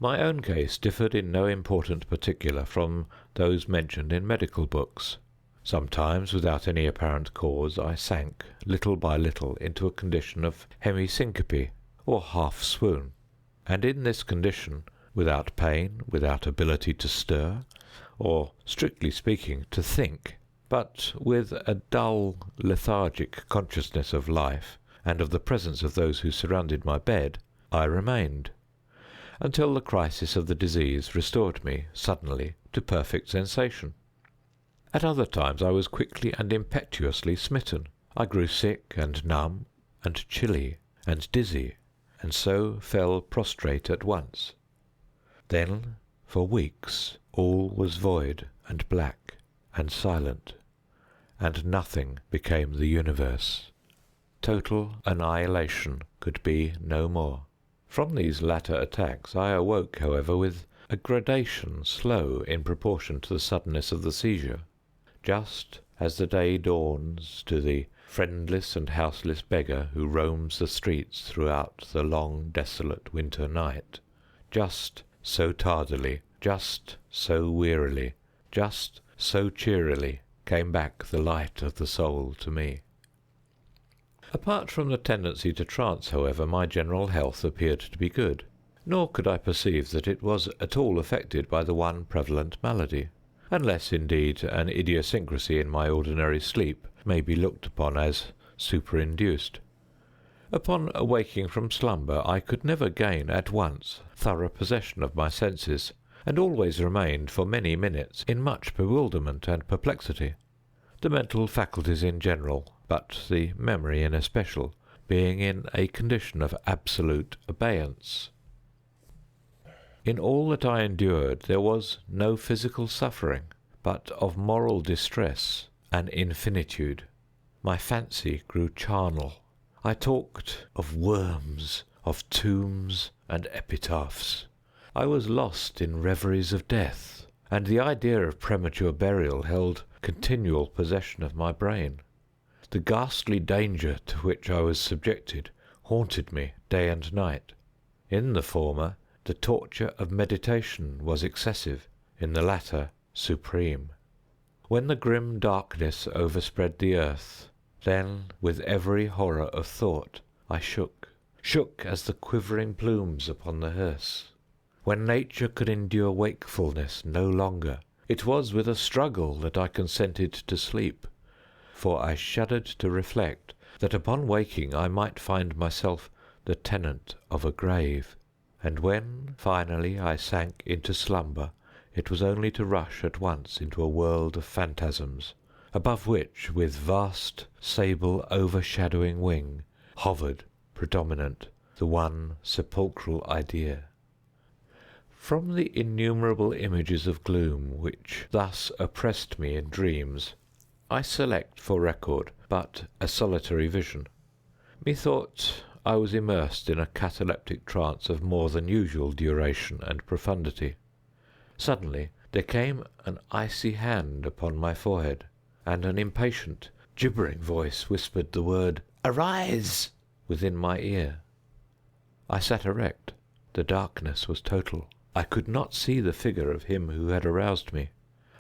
My own case differed in no important particular from those mentioned in medical books. Sometimes, without any apparent cause, I sank, little by little, into a condition of hemi-syncope, or half-swoon; and in this condition, without pain, without ability to stir, or, strictly speaking, to think, but with a dull, lethargic consciousness of life, and of the presence of those who surrounded my bed, I remained, until the crisis of the disease restored me, suddenly, to perfect sensation. At other times I was quickly and impetuously smitten. I grew sick and numb, and chilly, and dizzy, and so fell prostrate at once. Then, for weeks, all was void, and black, and silent, and nothing became the universe. Total annihilation could be no more. From these latter attacks I awoke, however, with a gradation slow in proportion to the suddenness of the seizure. Just as the day dawns to the friendless and houseless beggar who roams the streets throughout the long, desolate winter night, just so tardily, just so wearily, just so cheerily came back the light of the soul to me. Apart from the tendency to trance, however, my general health appeared to be good, nor could I perceive that it was at all affected by the one prevalent malady, unless, indeed, an idiosyncrasy in my ordinary sleep may be looked upon as superinduced. Upon awaking from slumber, I could never gain at once thorough possession of my senses, and always remained for many minutes in much bewilderment and perplexity, the mental faculties in general, but the memory in especial, being in a condition of absolute abeyance. In all that I endured there was no physical suffering, but of moral distress an infinitude. My fancy grew charnel. I talked of worms, of tombs and epitaphs. I was lost in reveries of death, and the idea of premature burial held continual possession of my brain. The ghastly danger to which I was subjected haunted me day and night. In the former, the torture of meditation was excessive, in the latter supreme. When the grim darkness overspread the earth, then, with every horror of thought, I shook as the quivering plumes upon the hearse. When nature could endure wakefulness no longer, it was with a struggle that I consented to sleep, for I shuddered to reflect that upon waking I might find myself the tenant of a grave. And when, finally, I sank into slumber, it was only to rush at once into a world of phantasms, above which, with vast, sable, overshadowing wing, hovered, predominant, the one sepulchral idea. From the innumerable images of gloom which thus oppressed me in dreams, I select for record but a solitary vision. Methought I was immersed in a cataleptic trance of more than usual duration and profundity. Suddenly there came an icy hand upon my forehead, and an impatient, gibbering voice whispered the word "Arise!" within my ear. I sat erect. The darkness was total. I could not see the figure of him who had aroused me.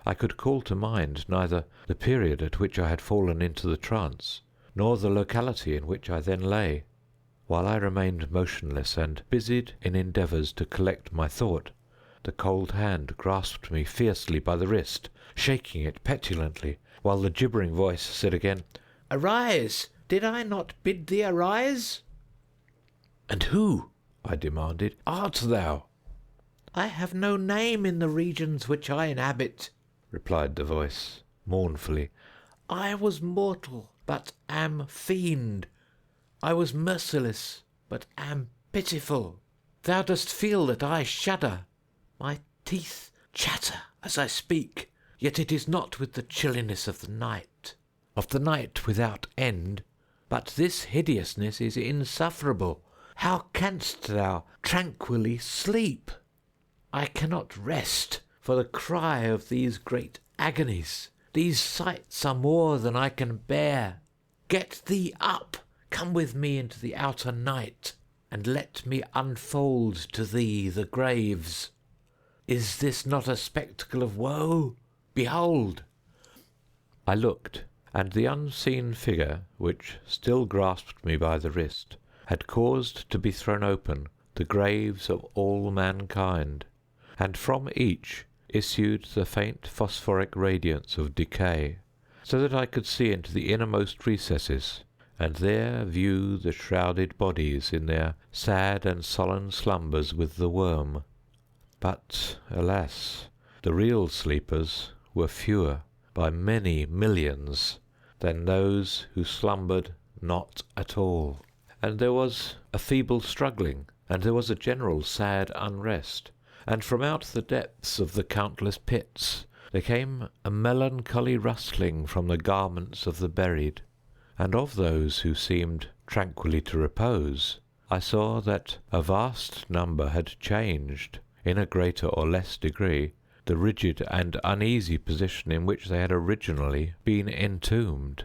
I could call to mind neither the period at which I had fallen into the trance, nor the locality in which I then lay. While I remained motionless and busied in endeavours to collect my thought, the cold hand grasped me fiercely by the wrist, shaking it petulantly, while the gibbering voice said again, "Arise! Did I not bid thee arise?" "And who," I demanded, "art thou?" "I have no name in the regions which I inhabit," replied the voice, mournfully. "I was mortal, but am fiend. I was merciless, but am pitiful. Thou dost feel that I shudder. My teeth chatter as I speak, yet it is not with the chilliness of the night without end. But this hideousness is insufferable. How canst thou tranquilly sleep? I cannot rest, for the cry of these great agonies. These sights are more than I can bear. Get thee up. Come with me into the outer night. and let me unfold to thee the graves. Is this not a spectacle of woe? Behold!" I looked, and the unseen figure, which still grasped me by the wrist, had caused to be thrown open the graves of all mankind, and from each issued the faint phosphoric radiance of decay, so that I could see into the innermost recesses, and there view the shrouded bodies in their sad and sullen slumbers with the worm. But, alas, the real sleepers were fewer, by many millions, than those who slumbered not at all. And there was a feeble struggling, and there was a general sad unrest, and from out the depths of the countless pits there came a melancholy rustling from the garments of the buried, and of those who seemed tranquilly to repose, I saw that a vast number had changed, in a greater or less degree, the rigid and uneasy position in which they had originally been entombed.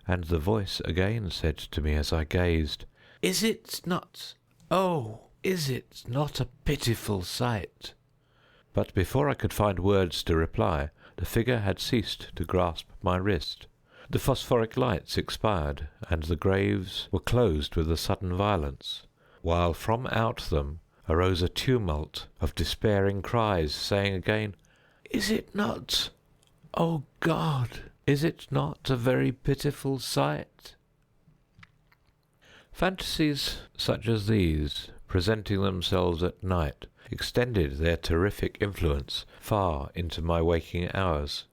And the voice again said to me as I gazed, "Is it not, oh, is it not a pitiful sight?" But before I could find words to reply, the figure had ceased to grasp my wrist. The phosphoric lights expired, and the graves were closed with a sudden violence, while from out them arose a tumult of despairing cries, saying again, "Is it not, O God, is it not a very pitiful sight?" Fantasies such as these, presenting themselves at night, extended their terrific influence far into my waking hours.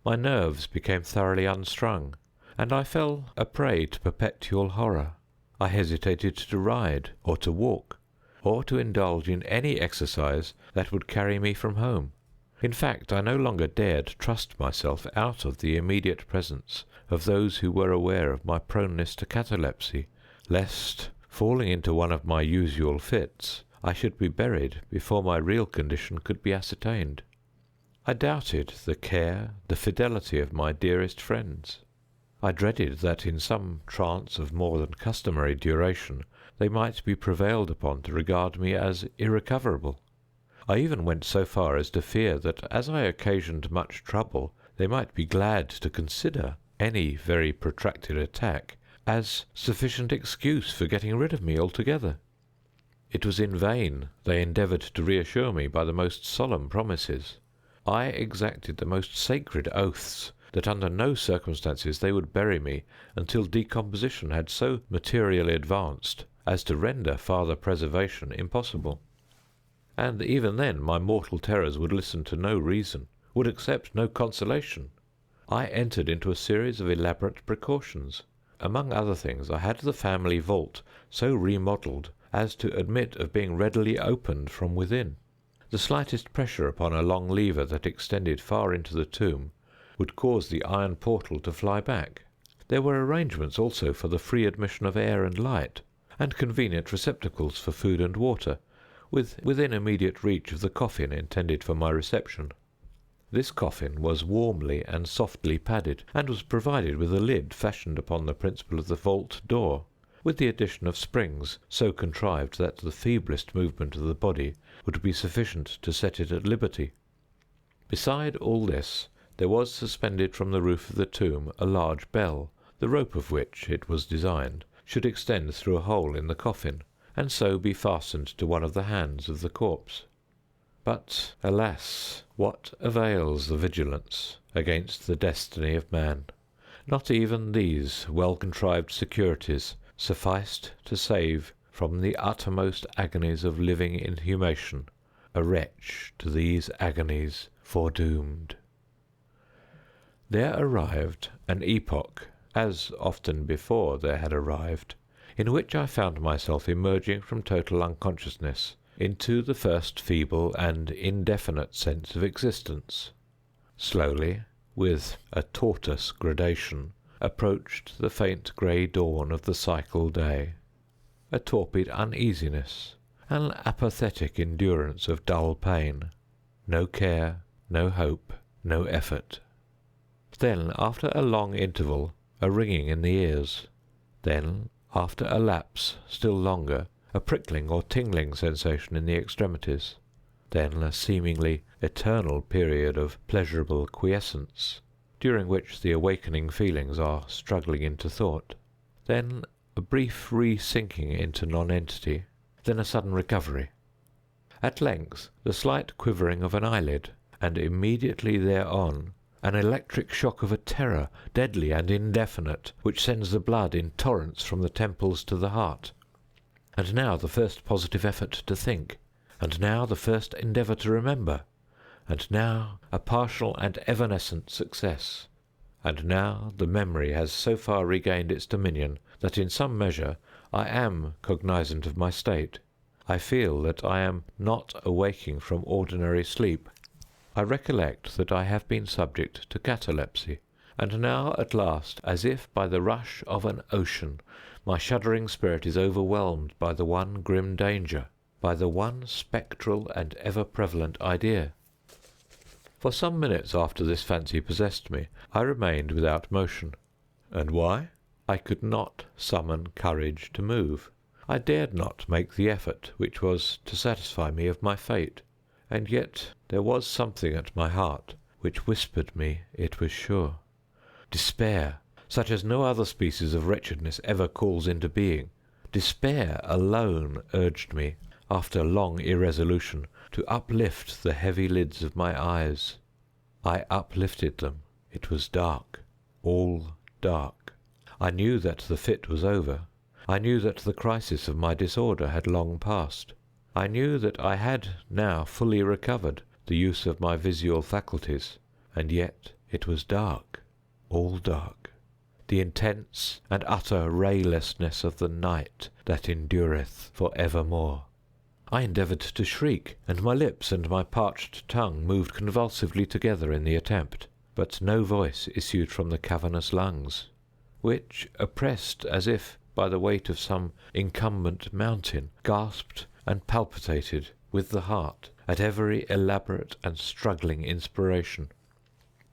My nerves became thoroughly unstrung, and I fell a prey to perpetual horror. I hesitated to ride, or to walk, or to indulge in any exercise that would carry me from home. In fact, I no longer dared trust myself out of the immediate presence of those who were aware of my proneness to catalepsy, lest, falling into one of my usual fits, I should be buried before my real condition could be ascertained. I doubted the care, the fidelity of my dearest friends. I dreaded that in some trance of more than customary duration they might be prevailed upon to regard me as irrecoverable. I even went so far as to fear that as I occasioned much trouble, they might be glad to consider any very protracted attack as sufficient excuse for getting rid of me altogether. It was in vain they endeavoured to reassure me by the most solemn promises. I exacted the most sacred oaths that under no circumstances they would bury me until decomposition had so materially advanced as to render farther preservation impossible. And even then my mortal terrors would listen to no reason, would accept no consolation. I entered into a series of elaborate precautions. Among other things, I had the family vault so remodelled as to admit of being readily opened from within. The slightest pressure upon a long lever that extended far into the tomb would cause the iron portal to fly back. There were arrangements also for the free admission of air and light, and convenient receptacles for food and water, within immediate reach of the coffin intended for my reception. This coffin was warmly and softly padded, and was provided with a lid fashioned upon the principle of the vault door, with the addition of springs so contrived that the feeblest movement of the body would be sufficient to set it at liberty. Beside all this, there was suspended from the roof of the tomb a large bell, the rope of which, it was designed, should extend through a hole in the coffin, and so be fastened to one of the hands of the corpse. But, alas, what avails the vigilance against the destiny of man? Not even these well-contrived securities sufficed to save from the uttermost agonies of living inhumation a wretch to these agonies foredoomed. There arrived an epoch, as often before there had arrived, in which I found myself emerging from total unconsciousness into the first feeble and indefinite sense of existence. Slowly, with a tortoise gradation, approached the faint grey dawn of the cycle day, a torpid uneasiness, an apathetic endurance of dull pain, no care, no hope, no effort. Then, after a long interval, a ringing in the ears. Then, after a lapse still longer, a prickling or tingling sensation in the extremities, then a seemingly eternal period of pleasurable quiescence, during which the awakening feelings are struggling into thought, then a brief re-sinking into nonentity, then a sudden recovery. At length the slight quivering of an eyelid, and immediately thereon an electric shock of a terror, deadly and indefinite, which sends the blood in torrents from the temples to the heart. And now the first positive effort to think, and now the first endeavour to remember, and now a partial and evanescent success, and now the memory has so far regained its dominion that in some measure I am cognizant of my state. I feel that I am not awaking from ordinary sleep. I recollect that I have been subject to catalepsy, and now at last, as if by the rush of an ocean, my shuddering spirit is overwhelmed by the one grim danger, by the one spectral and ever-prevalent idea. For some minutes after this fancy possessed me, I remained without motion. And why? I could not summon courage to move. I dared not make the effort which was to satisfy me of my fate. And yet there was something at my heart which whispered me it was sure. Despair, such as no other species of wretchedness ever calls into being, despair alone urged me, after long irresolution, to uplift the heavy lids of my eyes. I uplifted them. It was dark, all dark. I knew that the fit was over. I knew that the crisis of my disorder had long passed. I knew that I had now fully recovered the use of my visual faculties, and yet it was dark, all dark, the intense and utter raylessness of the night that endureth for evermore. I endeavoured to shriek, and my lips and my parched tongue moved convulsively together in the attempt, but no voice issued from the cavernous lungs, which, oppressed as if by the weight of some incumbent mountain, gasped and palpitated with the heart at every elaborate and struggling inspiration.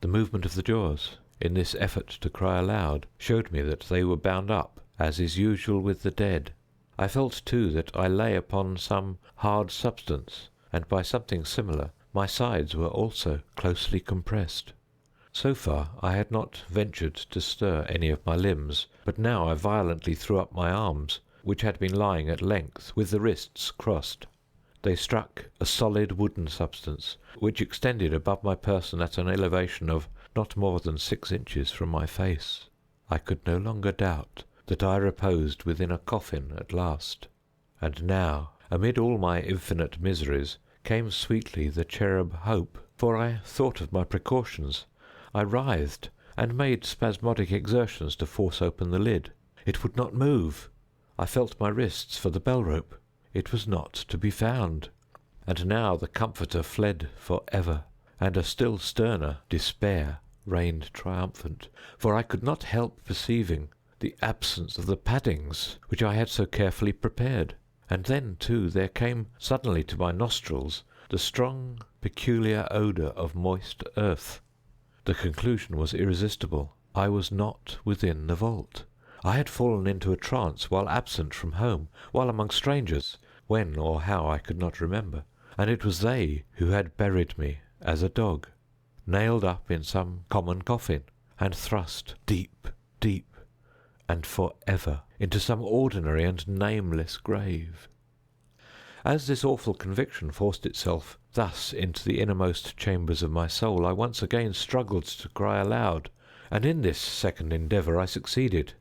The movement of the jaws, in this effort to cry aloud, showed me that they were bound up, as is usual with the dead. I felt, too, that I lay upon some hard substance, and by something similar my sides were also closely compressed. So far I had not ventured to stir any of my limbs, but now I violently threw up my arms, which had been lying at length with the wrists crossed. They struck a solid wooden substance, which extended above my person at an elevation of not more than 6 inches from my face. I could no longer doubt that I reposed within a coffin at last. And now, amid all my infinite miseries, came sweetly the cherub hope, for I thought of my precautions. I writhed, and made spasmodic exertions to force open the lid. It would not move. I felt my wrists for the bell-rope. It was not to be found. And now the comforter fled for ever, and a still sterner despair reigned triumphant, for I could not help perceiving the absence of the paddings which I had so carefully prepared. And then, too, there came suddenly to my nostrils the strong, peculiar odour of moist earth. The conclusion was irresistible. I was not within the vault. I had fallen into a trance while absent from home, while among strangers, when or how I could not remember, and it was they who had buried me as a dog, nailed up in some common coffin, and thrust deep, deep, and for ever into some ordinary and nameless grave. As this awful conviction forced itself thus into the innermost chambers of my soul, I once again struggled to cry aloud, and in this second endeavour I succeeded.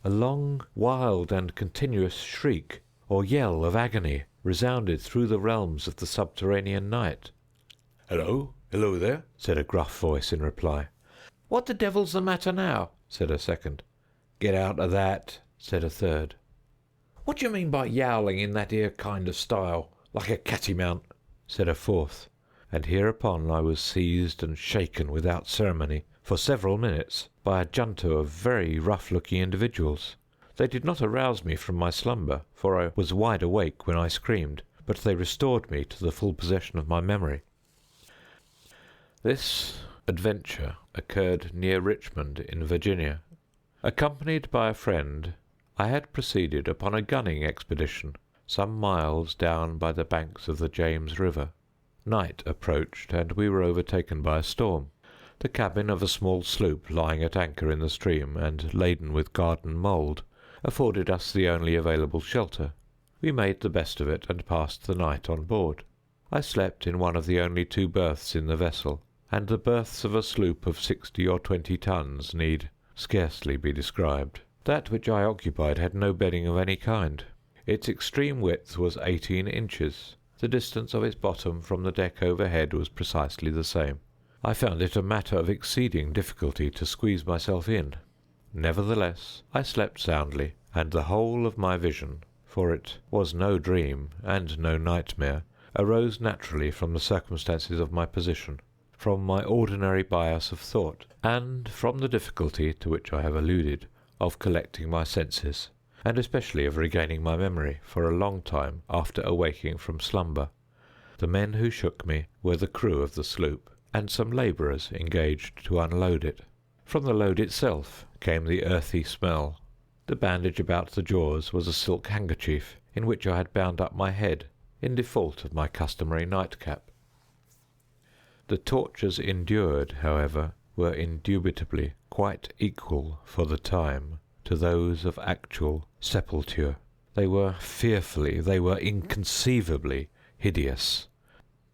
A long, wild, and continuous shriek, or yell of agony, resounded through the realms of the subterranean night. "Hello, hello there," said a gruff voice in reply. "What the devil's the matter now?" said a second. "Get out of that," said a third. "What do you mean by yowling in that 'ere kind of style, like a cattymount?" said a fourth, and hereupon I was seized and shaken without ceremony, for several minutes, by a junto of very rough-looking individuals. They did not arouse me from my slumber, for I was wide awake when I screamed, but they restored me to the full possession of my memory. This adventure occurred near Richmond in Virginia. Accompanied by a friend, I had proceeded upon a gunning expedition, some miles down by the banks of the James River. Night approached, and we were overtaken by a storm. The cabin of a small sloop lying at anchor in the stream, and laden with garden mould, afforded us the only available shelter. We made the best of it, and passed the night on board. I slept in one of the only 2 berths in the vessel, and the berths of a sloop of 60 or 20 tons need scarcely be described. That which I occupied had no bedding of any kind. Its extreme width was 18 inches. The distance of its bottom from the deck overhead was precisely the same. I found it a matter of exceeding difficulty to squeeze myself in. Nevertheless, I slept soundly, and the whole of my vision, for it was no dream and no nightmare, arose naturally from the circumstances of my position, from my ordinary bias of thought, and from the difficulty, to which I have alluded, of collecting my senses, and especially of regaining my memory for a long time after awaking from slumber. The men who shook me were the crew of the sloop, and some labourers engaged to unload it. From the load itself came the earthy smell. The bandage about the jaws was a silk handkerchief, in which I had bound up my head, in default of my customary nightcap. The tortures endured, however, were indubitably quite equal for the time to those of actual sepulture. They were fearfully, they were inconceivably hideous.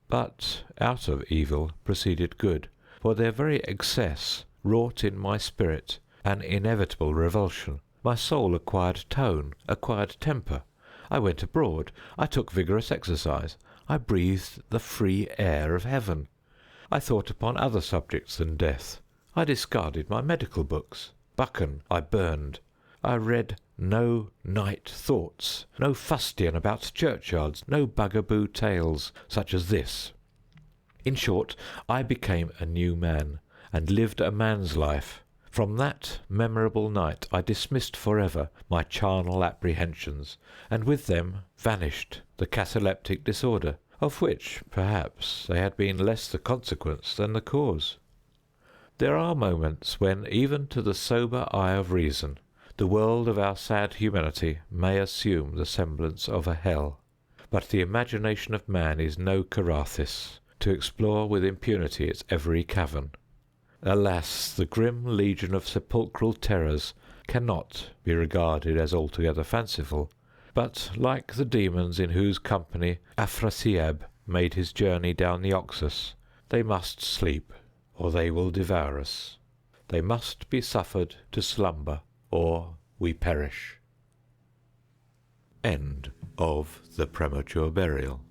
But out of evil proceeded good, for their very excess wrought in my spirit an inevitable revulsion. My soul acquired tone, acquired temper. I went abroad. I took vigorous exercise. I breathed the free air of heaven. I thought upon other subjects than death. I discarded my medical books. Buchan I burned. I read no night thoughts, no fustian about churchyards, no bugaboo tales such as this. In short, I became a new man, and lived a man's life. From that memorable night I dismissed for ever my charnel apprehensions, and with them vanished the cataleptic disorder, of which, perhaps, they had been less the consequence than the cause. There are moments when, even to the sober eye of reason, the world of our sad humanity may assume the semblance of a hell. But the imagination of man is no Carathis, to explore with impunity its every cavern. Alas, the grim legion of sepulchral terrors cannot be regarded as altogether fanciful, but, like the demons in whose company Afrasiab made his journey down the Oxus, they must sleep, or they will devour us. They must be suffered to slumber, or we perish. End of The Premature Burial.